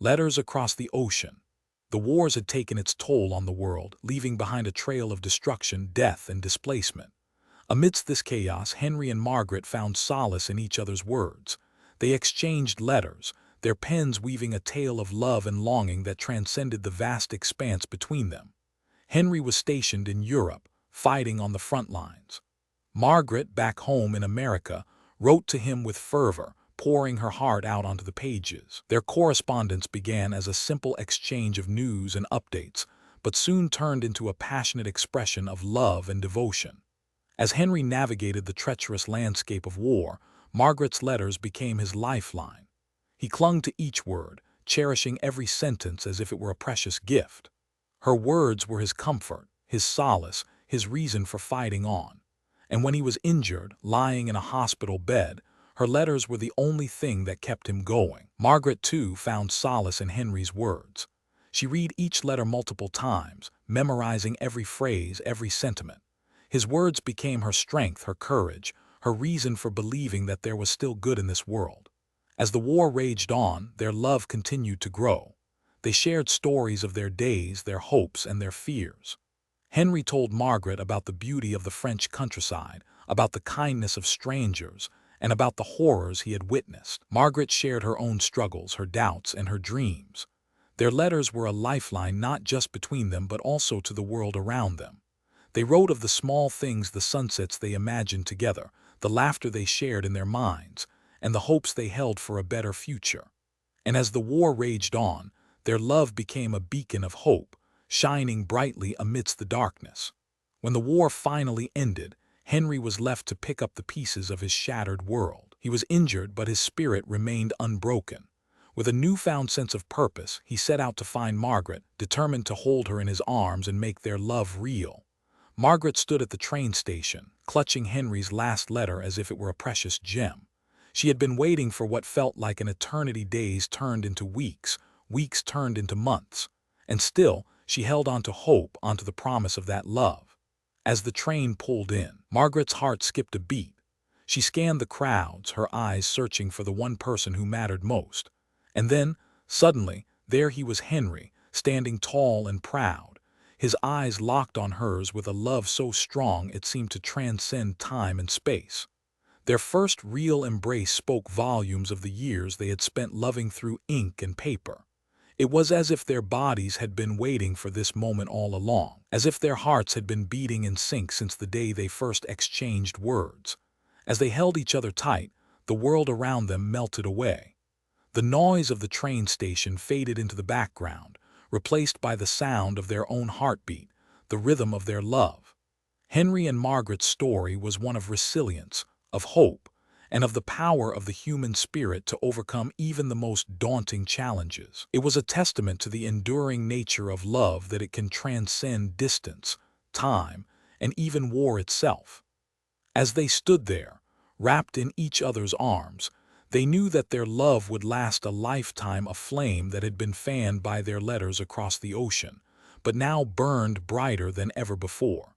Letters across the ocean. The wars had taken its toll on the world, leaving behind a trail of destruction, death, and displacement. Amidst this chaos, Henry and Margaret found solace in each other's words. They exchanged letters, their pens weaving a tale of love and longing that transcended the vast expanse between them. Henry was stationed in Europe, fighting on the front lines. Margaret, back home in America, wrote to him with fervor, pouring her heart out onto the pages. Their correspondence began as a simple exchange of news and updates, but soon turned into a passionate expression of love and devotion. As Henry navigated the treacherous landscape of war, Margaret's letters became his lifeline. He clung to each word, cherishing every sentence as if it were a precious gift. Her words were his comfort, his solace, his reason for fighting on. And when he was injured, lying in a hospital bed, her letters were the only thing that kept him going. Margaret, too, found solace in Henry's words. She read each letter multiple times, memorizing every phrase, every sentiment. His words became her strength, her courage, her reason for believing that there was still good in this world. As the war raged on, their love continued to grow. They shared stories of their days, their hopes, and their fears. Henry told Margaret about the beauty of the French countryside, about the kindness of strangers, and about the horrors he had witnessed. Margaret shared her own struggles, her doubts, and her dreams. Their letters were a lifeline not just between them but also to the world around them. They wrote of the small things, the sunsets they imagined together, the laughter they shared in their minds, and the hopes they held for a better future. And as the war raged on, their love became a beacon of hope, shining brightly amidst the darkness. When the war finally ended, Henry was left to pick up the pieces of his shattered world. He was injured, but his spirit remained unbroken. With a newfound sense of purpose, he set out to find Margaret, determined to hold her in his arms and make their love real. Margaret stood at the train station, clutching Henry's last letter as if it were a precious gem. She had been waiting for what felt like an eternity. Days turned into weeks, weeks turned into months. And still, she held on to hope, onto the promise of that love. As the train pulled in, Margaret's heart skipped a beat. She scanned the crowds, her eyes searching for the one person who mattered most. And then, suddenly, there he was, Henry, standing tall and proud, his eyes locked on hers with a love so strong it seemed to transcend time and space. Their first real embrace spoke volumes of the years they had spent loving through ink and paper. It was as if their bodies had been waiting for this moment all along, as if their hearts had been beating in sync since the day they first exchanged words. As they held each other tight, the world around them melted away. The noise of the train station faded into the background, replaced by the sound of their own heartbeat, the rhythm of their love. Henry and Margaret's story was one of resilience, of hope, and of the power of the human spirit to overcome even the most daunting challenges. It was a testament to the enduring nature of love, that it can transcend distance, time, and even war itself. As they stood there, wrapped in each other's arms, they knew that their love would last a lifetime, a flame that had been fanned by their letters across the ocean, but now burned brighter than ever before.